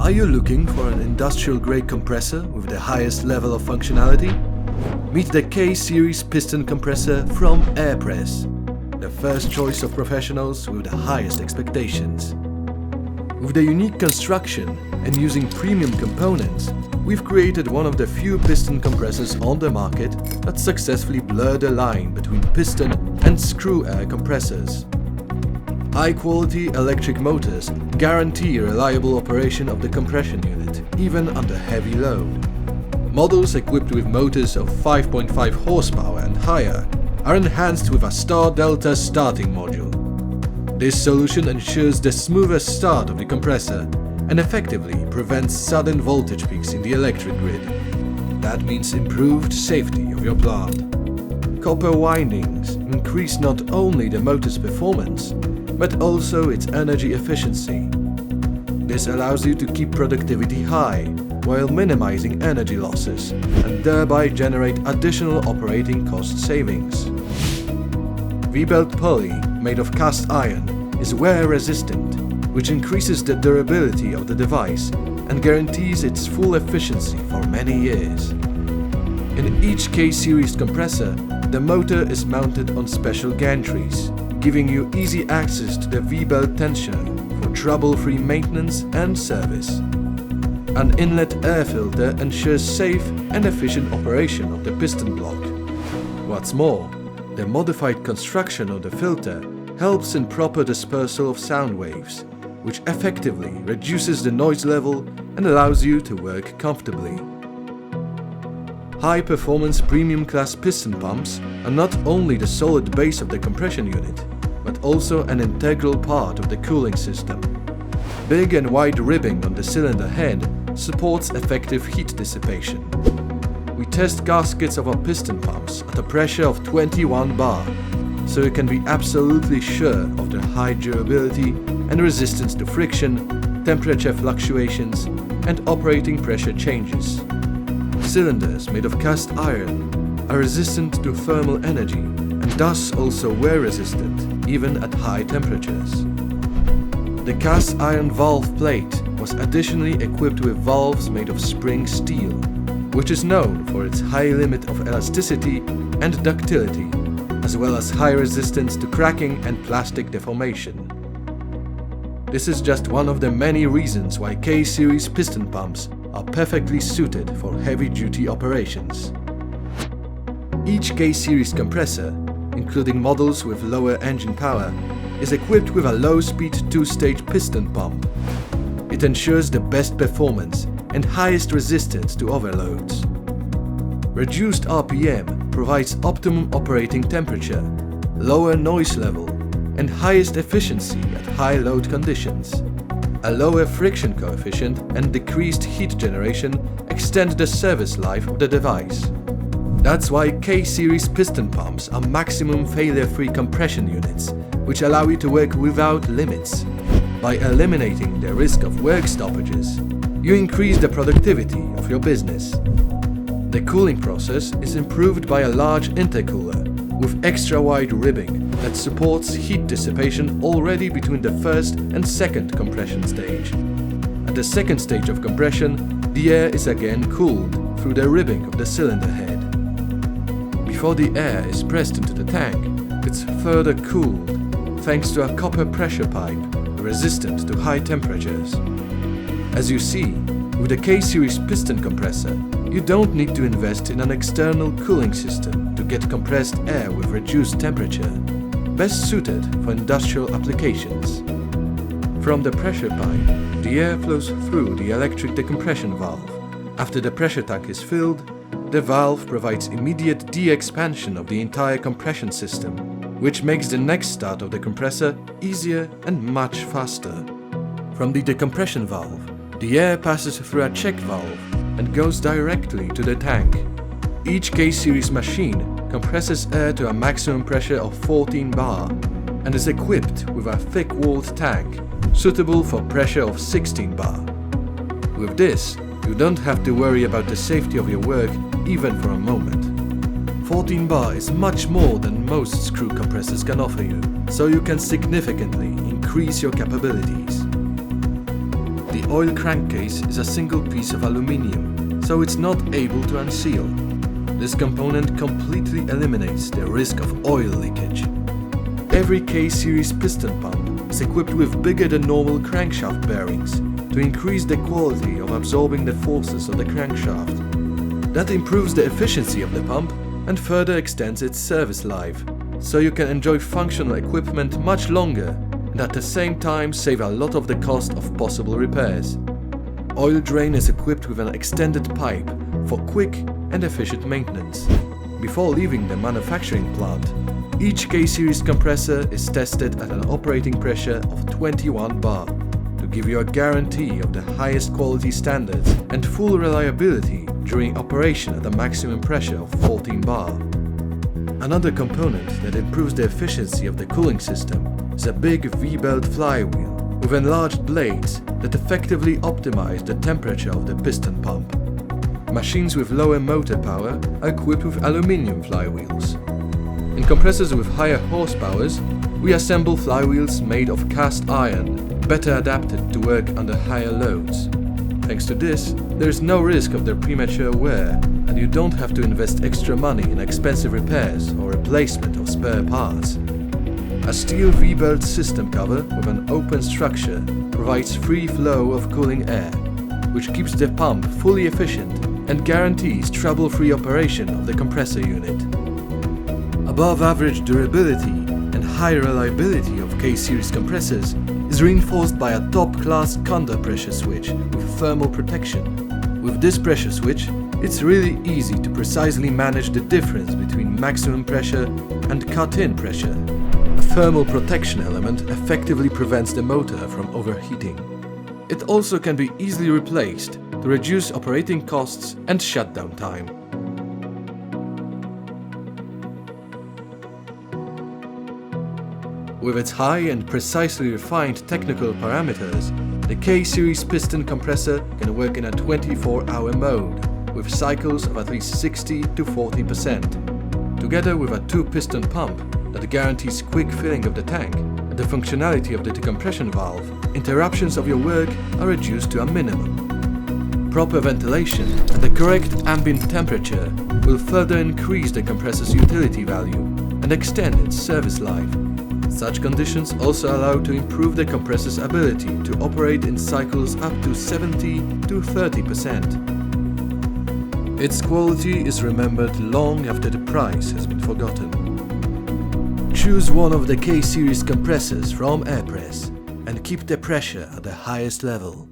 Are you looking for an industrial-grade compressor with the highest level of functionality? Meet the K-Series piston compressor from Airpress, the first choice of professionals with the highest expectations. With the unique construction and using premium components, we've created one of the few piston compressors on the market that successfully blur the line between piston and screw air compressors. High-quality electric motors guarantee reliable operation of the compression unit, even under heavy load. Models equipped with motors of 5.5 horsepower and higher are enhanced with a Star Delta starting module. This solution ensures the smoothest start of the compressor and effectively prevents sudden voltage peaks in the electric grid. That means improved safety of your plant. Copper windings increase not only the motor's performance, but also its energy efficiency. This allows you to keep productivity high while minimizing energy losses and thereby generate additional operating cost savings. V-belt pulley, made of cast iron, is wear resistant, which increases the durability of the device and guarantees its full efficiency for many years. In each K-Series compressor, the motor is mounted on special gantries, giving you easy access to the V-belt tensioner for trouble-free maintenance and service. An inlet air filter ensures safe and efficient operation of the piston block. What's more, the modified construction of the filter helps in proper dispersal of sound waves, which effectively reduces the noise level and allows you to work comfortably. High-performance premium-class piston pumps are not only the solid base of the compression unit, but also an integral part of the cooling system. Big and wide ribbing on the cylinder head supports effective heat dissipation. We test gaskets of our piston pumps at a pressure of 21 bar, so you can be absolutely sure of their high durability and resistance to friction, temperature fluctuations, and operating pressure changes. Cylinders made of cast iron are resistant to thermal energy and thus also wear resistant even at high temperatures. The cast iron valve plate was additionally equipped with valves made of spring steel, which is known for its high limit of elasticity and ductility, as well as high resistance to cracking and plastic deformation. This is just one of the many reasons why K-Series piston pumps are perfectly suited for heavy-duty operations. Each K-Series compressor, including models with lower engine power, is equipped with a low-speed two-stage piston pump. It ensures the best performance and highest resistance to overloads. Reduced RPM provides optimum operating temperature, lower noise level, and highest efficiency at high load conditions. A lower friction coefficient and decreased heat generation extend the service life of the device. That's why K-Series piston pumps are maximum failure-free compression units, which allow you to work without limits. By eliminating the risk of work stoppages, you increase the productivity of your business. The cooling process is improved by a large intercooler with extra-wide ribbing that supports heat dissipation already between the first and second compression stage. At the second stage of compression, the air is again cooled through the ribbing of the cylinder head. Before the air is pressed into the tank, it's further cooled thanks to a copper pressure pipe resistant to high temperatures. As you see, with the K-Series piston compressor, you don't need to invest in an external cooling system to get compressed air with reduced temperature, best suited for industrial applications. From the pressure pipe, the air flows through the electric decompression valve. After the pressure tank is filled, the valve provides immediate de-expansion of the entire compression system, which makes the next start of the compressor easier and much faster. From the decompression valve, the air passes through a check valve and goes directly to the tank. Each K-Series machine compresses air to a maximum pressure of 14 bar and is equipped with a thick-walled tank suitable for pressure of 16 bar. With this, you don't have to worry about the safety of your work even for a moment. 14 bar is much more than most screw compressors can offer you, so you can significantly increase your capabilities. The oil crankcase is a single piece of aluminium, so it's not able to unseal. This component completely eliminates the risk of oil leakage. Every K-series piston pump is equipped with bigger than normal crankshaft bearings to increase the quality of absorbing the forces of the crankshaft. That improves the efficiency of the pump and further extends its service life, so you can enjoy functional equipment much longer and at the same time save a lot of the cost of possible repairs. Oil drain is equipped with an extended pipe for quick and efficient maintenance. Before leaving the manufacturing plant, each K-series compressor is tested at an operating pressure of 21 bar to give you a guarantee of the highest quality standards and full reliability during operation at a maximum pressure of 14 bar. Another component that improves the efficiency of the cooling system is a big V-belt flywheel with enlarged blades that effectively optimize the temperature of the piston pump. Machines with lower motor power are equipped with aluminium flywheels. In compressors with higher horsepowers, we assemble flywheels made of cast iron, better adapted to work under higher loads. Thanks to this, there is no risk of their premature wear, and you don't have to invest extra money in expensive repairs or replacement of spare parts. A steel V-belt system cover with an open structure provides free flow of cooling air, which keeps the pump fully efficient and guarantees trouble-free operation of the compressor unit. Above average durability and high reliability of K-series compressors is reinforced by a top-class Conda pressure switch with thermal protection. With this pressure switch, it's really easy to precisely manage the difference between maximum pressure and cut-in pressure. A thermal protection element effectively prevents the motor from overheating. It also can be easily replaced to reduce operating costs and shutdown time. With its high and precisely refined technical parameters, the K-series piston compressor can work in a 24-hour mode, with cycles of at least 60 to 40%. Together with a 2-piston pump that guarantees quick filling of the tank and the functionality of the decompression valve, interruptions of your work are reduced to a minimum. Proper ventilation and the correct ambient temperature will further increase the compressor's utility value and extend its service life. Such conditions also allow to improve the compressor's ability to operate in cycles up to 70 to 30%. Its quality is remembered long after the price has been forgotten. Choose one of the K-series compressors from Airpress and keep the pressure at the highest level.